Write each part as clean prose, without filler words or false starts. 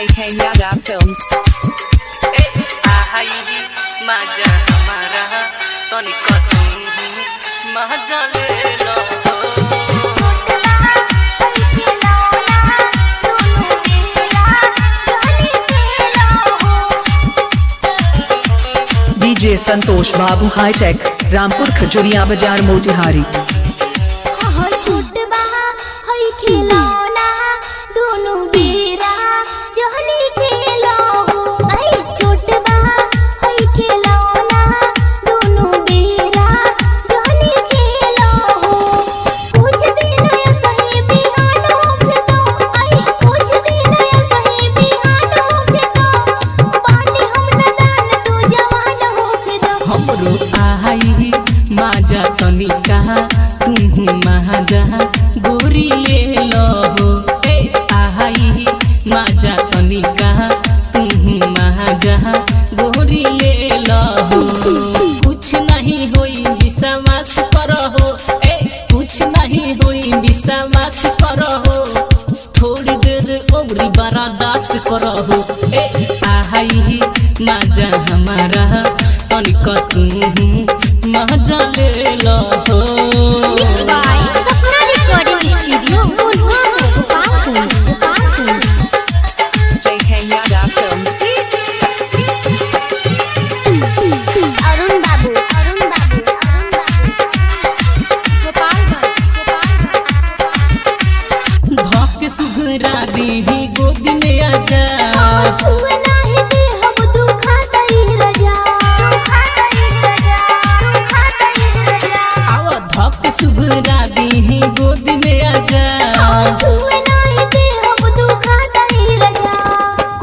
JK Yadav Films. मजा हमारा तनिक मजा ले लो DJ संतोष बाबू हाईटेक रामपुर खजुरिया बाजार मोतिहारी। मजा तनिका तुम महाजा गोरी ले लो आई मजा तनिका तुम महाजा गोरी ले लो कुछ नहीं होई विश्वास करो कुछ नहीं होई विश्वास करो थोड़ी देर और बर्दाश्त करो आई मजा हमारा तनिक तुम मजा ले लो JK Yadav Films. धोके सुघरा दी गोद में आजा सुघरा दी गोद में आजा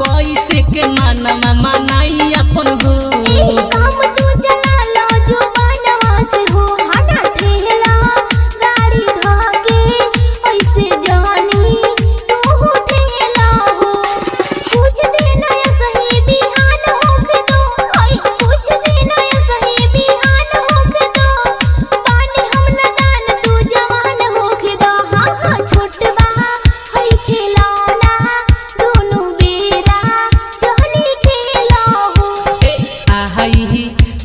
कैसे के माना मनाई अपन हो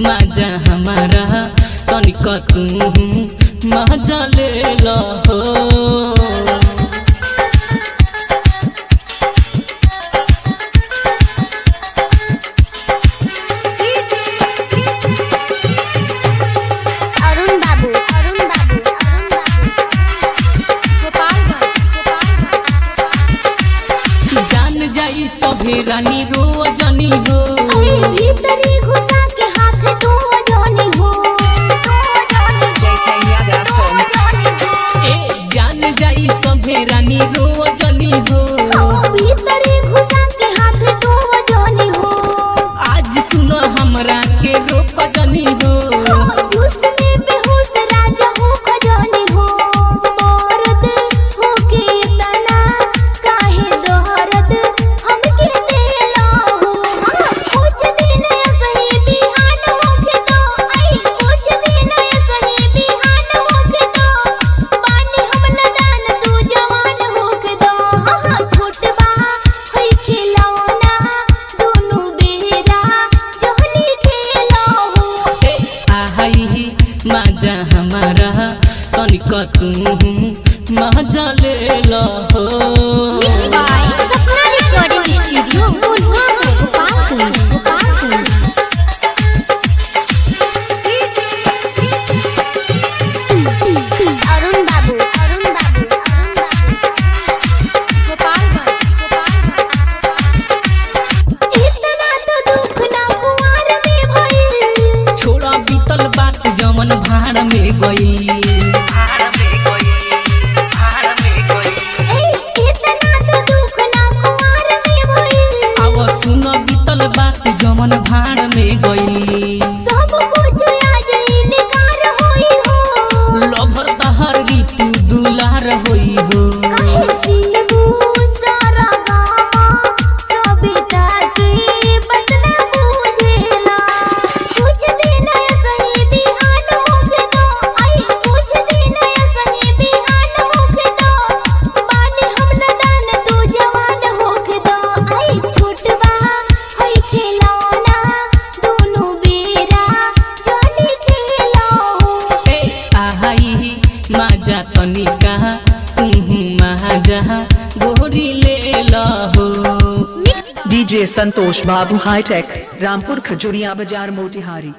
मजा हमारा तनिक तुम मजा ले लो जान जाई सभी रानी रोजनी हो JK Yadav Films. जान जाई सभी रानी रोजनी हो आज सुनो हमरा के रोक जनी हो मजा हमारा तनिक तुम मजा ले लो जमन भाड़ में गई अब सुन बीतल बात जमन भाड़ में गई लभर तहर रीतु दुलार होई हो माजा तनिका तू महाजा गोरी ले लहो। DJ संतोष बाबू हाईटेक रामपुर खजुरिया बाजार मोतिहारी।